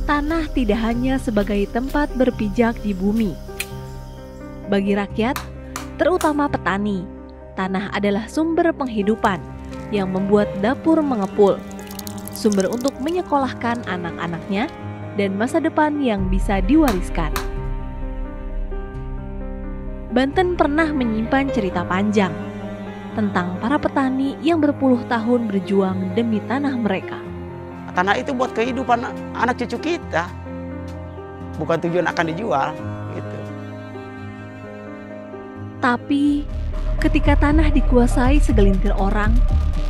tanah tidak hanya sebagai tempat berpijak di bumi. Bagi rakyat, terutama petani, tanah adalah sumber penghidupan yang membuat dapur mengepul, sumber untuk menyekolahkan anak-anaknya, dan masa depan yang bisa diwariskan. Banten pernah menyimpan cerita panjang tentang para petani yang berpuluh tahun berjuang demi tanah mereka. Tanah itu buat kehidupan anak cucu kita, bukan tujuan akan dijual gitu. Tapi ketika tanah dikuasai segelintir orang,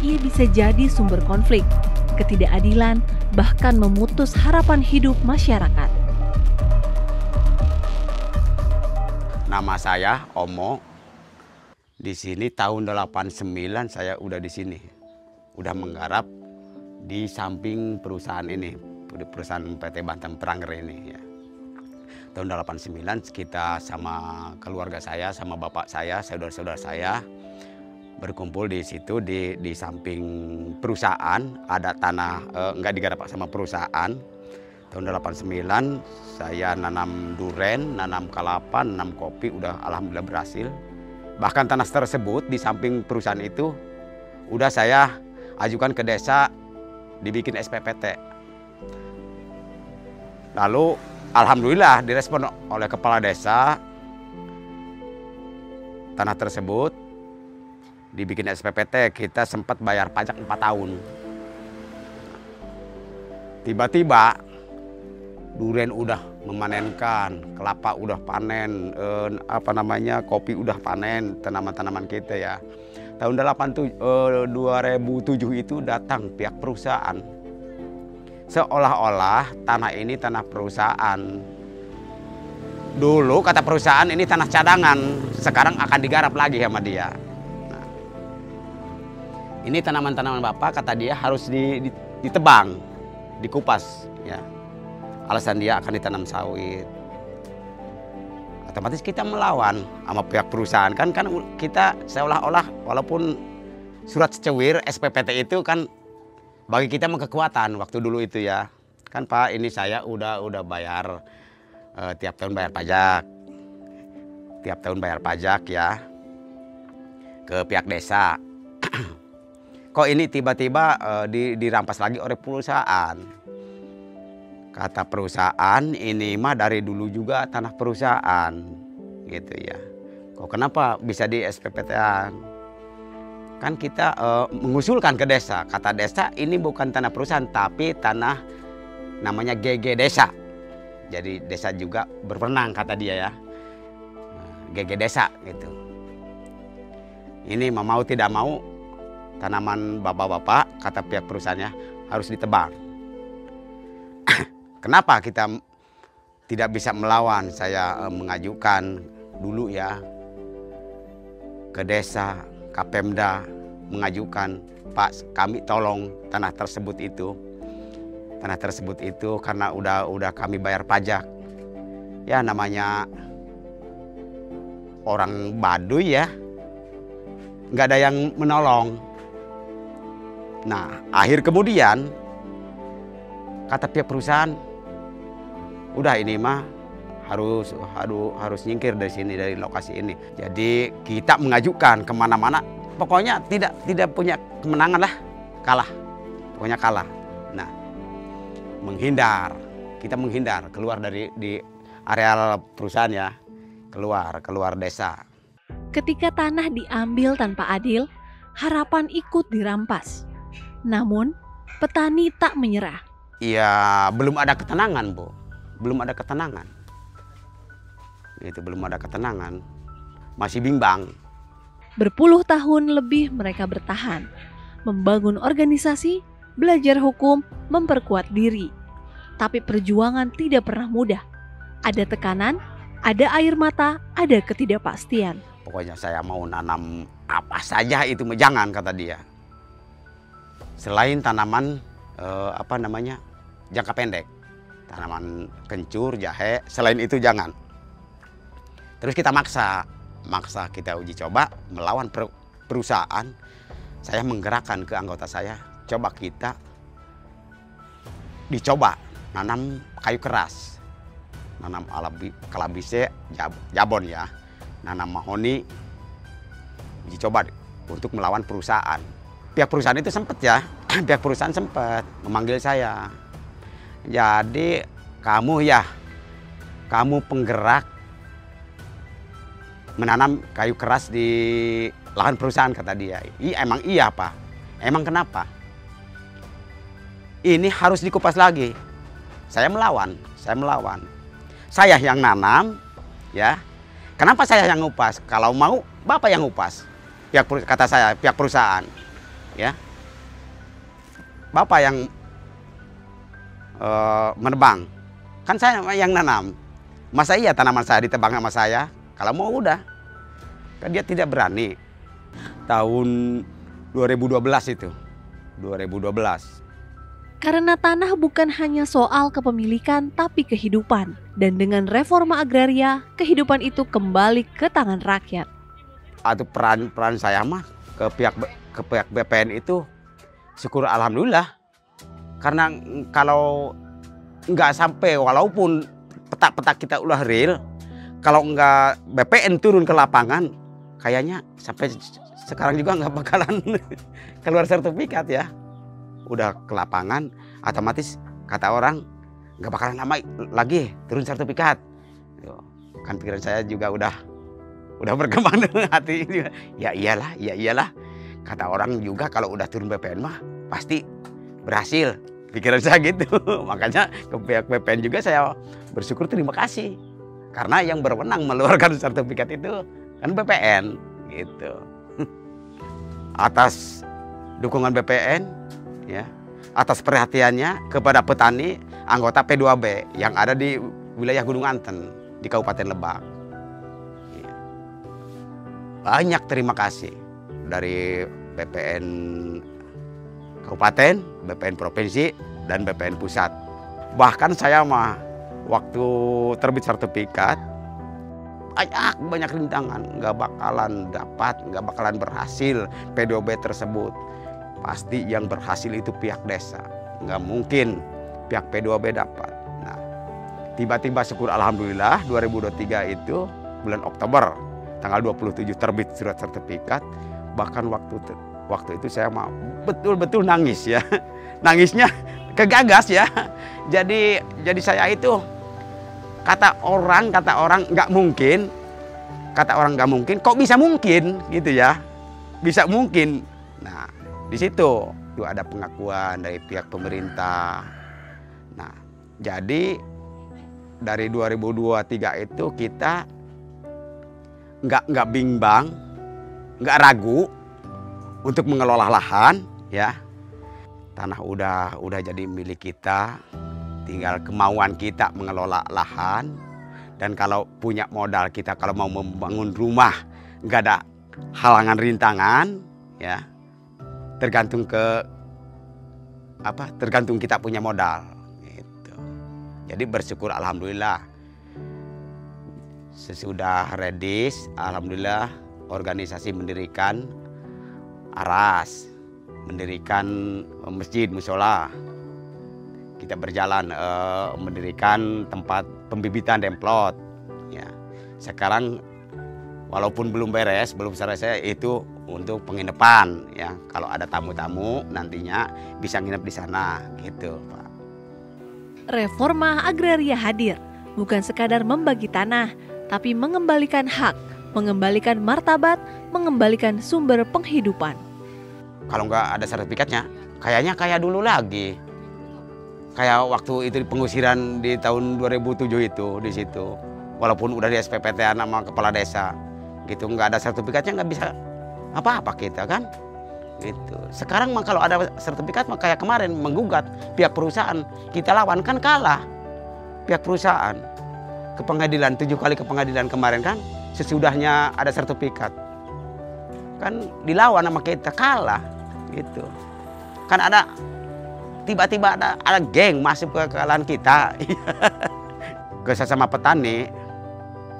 ia bisa jadi sumber konflik, ketidakadilan, bahkan memutus harapan hidup masyarakat. Nama saya Omo. Di sini tahun 89 saya udah di sini. Udah menggarap di samping perusahaan ini, perusahaan PT Banten Pranger ini ya. Tahun 89 kita sama keluarga saya, sama bapak saya, saudara-saudara saya berkumpul di situ di samping perusahaan, ada tanah nggak digarap sama perusahaan. Tahun 89 saya nanam duren, nanam kelapa, nanam kopi, udah alhamdulillah berhasil. Bahkan tanah tersebut di samping perusahaan itu udah saya ajukan ke desa dibikin SPPT. Lalu alhamdulillah direspon oleh kepala desa, tanah tersebut dibikin SPPT, kita sempat bayar pajak 4 tahun. Tiba-tiba duren udah memanenkan, kelapa udah panen, kopi udah panen, tanaman-tanaman kita ya. Tahun 2007 itu datang pihak perusahaan. Seolah-olah tanah ini tanah perusahaan. Dulu kata perusahaan ini tanah cadangan, sekarang akan digarap lagi sama dia. Nah, ini tanaman-tanaman Bapak kata dia harus ditebang, dikupas ya. Alasan dia akan ditanam sawit. Otomatis kita melawan sama pihak perusahaan kan kita seolah-olah walaupun surat secewir SPPT itu kan bagi kita kekuatan waktu dulu itu ya. Kan Pak, ini saya udah bayar tiap tahun bayar pajak. Tiap tahun bayar pajak ya ke pihak desa. Kok ini tiba-tiba dirampas lagi oleh perusahaan? Kata perusahaan, ini mah dari dulu juga tanah perusahaan, gitu ya. Kok kenapa bisa di SPPT-an? Kan kita mengusulkan ke desa, kata desa ini bukan tanah perusahaan, tapi tanah namanya GG desa. Jadi desa juga berwenang kata dia ya, GG desa gitu. Ini mau tidak mau tanaman bapak-bapak, kata pihak perusahaannya harus ditebang. Kenapa kita tidak bisa melawan? Saya mengajukan dulu ya ke desa, Kapemda mengajukan, Pak kami tolong tanah tersebut itu karena udah kami bayar pajak. Ya namanya orang Baduy ya, nggak ada yang menolong. Nah akhir kemudian kata pihak perusahaan, udah ini mah harus nyingkir dari sini, dari lokasi ini. Jadi kita mengajukan kemana-mana, pokoknya tidak punya kemenangan lah, kalah, pokoknya kalah. Nah, kita menghindar keluar di areal perusahaan ya, keluar desa. Ketika tanah diambil tanpa adil, harapan ikut dirampas. Namun, petani tak menyerah. Iya, belum ada ketenangan, Bu. Belum ada ketenangan. Itu belum ada ketenangan. Masih bimbang. Berpuluh tahun lebih mereka bertahan, membangun organisasi, belajar hukum, memperkuat diri. Tapi perjuangan tidak pernah mudah. Ada tekanan, ada air mata, ada ketidakpastian. Pokoknya saya mau nanam apa saja itu jangan, kata dia. Selain tanaman jangka pendek, tanaman kencur, jahe, selain itu jangan. Terus kita maksa kita uji coba melawan perusahaan. Saya menggerakkan ke anggota saya, coba kita dicoba nanam kayu keras, nanam kalabise, jabon ya, nanam mahoni, uji coba untuk melawan perusahaan. Pihak perusahaan itu sempat ya, pihak perusahaan sempat memanggil saya. Jadi kamu penggerak menanam kayu keras di lahan perusahaan, kata dia. Emang iya Pak? Emang kenapa? Ini harus dikupas lagi. Saya melawan. Saya yang nanam, ya. Kenapa saya yang ngupas? Kalau mau Bapak yang ngupas. Kata saya, pihak perusahaan, ya. Bapak yang menebang. Kan saya yang nanam. Masa iya tanaman saya ditebang sama saya? Kalau mau udah. Kan dia tidak berani. Tahun 2012 itu. 2012. Karena tanah bukan hanya soal kepemilikan tapi kehidupan. Dan dengan reforma agraria, kehidupan itu kembali ke tangan rakyat. Atau peran saya mah ke pihak BPN itu syukur alhamdulillah. Karena kalau nggak sampai, walaupun petak-petak kita udah real, kalau nggak BPN turun ke lapangan, kayaknya sampai sekarang juga nggak bakalan keluar sertifikat ya. Udah ke lapangan, otomatis kata orang nggak bakalan lama lagi turun sertifikat. Kan pikiran saya juga udah berkembang dengan hati juga. Ya iyalah. Kata orang juga kalau udah turun BPN mah pasti berhasil. Pikiran saya gitu. Makanya ke pihak BPN juga saya bersyukur, terima kasih. Karena yang berwenang mengeluarkan sertifikat itu kan BPN gitu. Atas dukungan BPN ya, atas perhatiannya kepada petani anggota P2B yang ada di wilayah Gunung Anten di Kabupaten Lebak. Ya. Banyak terima kasih dari BPN Kabupaten, BPN Provinsi, dan BPN Pusat. Bahkan saya mah waktu terbit sertifikat banyak rintangan, nggak bakalan dapat, nggak bakalan berhasil P2B tersebut. Pasti yang berhasil itu pihak desa, nggak mungkin pihak P2B dapat. Nah, tiba-tiba syukur alhamdulillah 2023 itu bulan Oktober tanggal 27 terbit surat sertifikat. Bahkan waktu itu saya mau betul-betul nangis ya, nangisnya kegagas ya. Jadi saya itu kata orang nggak mungkin, kok bisa mungkin gitu ya, bisa mungkin. Nah, di situ tuh ada pengakuan dari pihak pemerintah. Nah, jadi dari 2023 itu kita nggak bimbang, nggak ragu untuk mengelola lahan ya. Tanah udah jadi milik kita, tinggal kemauan kita mengelola lahan. Dan kalau punya modal kita, kalau mau membangun rumah nggak ada halangan rintangan ya. Tergantung kita punya modal gitu. Jadi bersyukur alhamdulillah. Sesudah redis, alhamdulillah organisasi mendirikan aras, mendirikan masjid, musola. Kita berjalan mendirikan tempat pembibitan demplot. Ya. Sekarang walaupun belum beres, belum selesai, itu untuk penginapan. Ya. Kalau ada tamu-tamu nantinya bisa nginep di sana, gitu, Pak. Reforma agraria hadir, bukan sekadar membagi tanah, tapi mengembalikan hak, mengembalikan martabat, mengembalikan sumber penghidupan. Kalau nggak ada sertifikatnya, kayaknya kayak dulu lagi. Kayak waktu itu pengusiran di tahun 2007 itu di situ. Walaupun udah di SPPT sama kepala desa, gitu nggak ada sertifikatnya nggak bisa apa-apa kita kan. Gitu. Sekarang mah kalau ada sertifikat mah kayak kemarin menggugat pihak perusahaan, kita lawan kan kalah pihak perusahaan ke pengadilan, 7 kali ke pengadilan kemarin kan, sesudahnya ada sertifikat kan dilawan sama kita, kalah gitu. Kan ada tiba-tiba ada geng masuk ke lahan kita. Ke sesama petani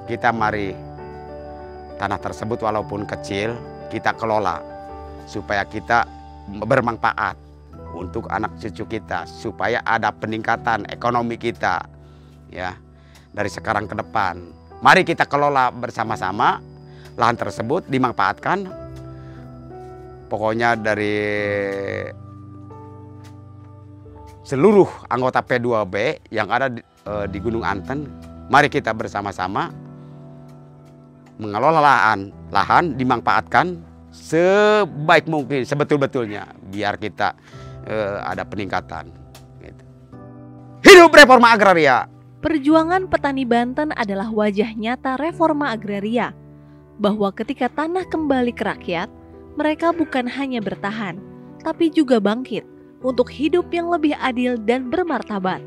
kita mari tanah tersebut walaupun kecil kita kelola supaya kita bermanfaat untuk anak cucu kita supaya ada peningkatan ekonomi kita ya dari sekarang ke depan. Mari kita kelola bersama-sama lahan tersebut, dimanfaatkan. Pokoknya dari seluruh anggota P2B yang ada di Gunung Anten, mari kita bersama-sama mengelola lahan dimanfaatkan sebaik mungkin, sebetul-betulnya, biar kita ada peningkatan. Gitu. Hidup reforma agraria! Perjuangan petani Banten adalah wajah nyata reforma agraria, bahwa ketika tanah kembali ke rakyat, mereka bukan hanya bertahan, tapi juga bangkit untuk hidup yang lebih adil dan bermartabat.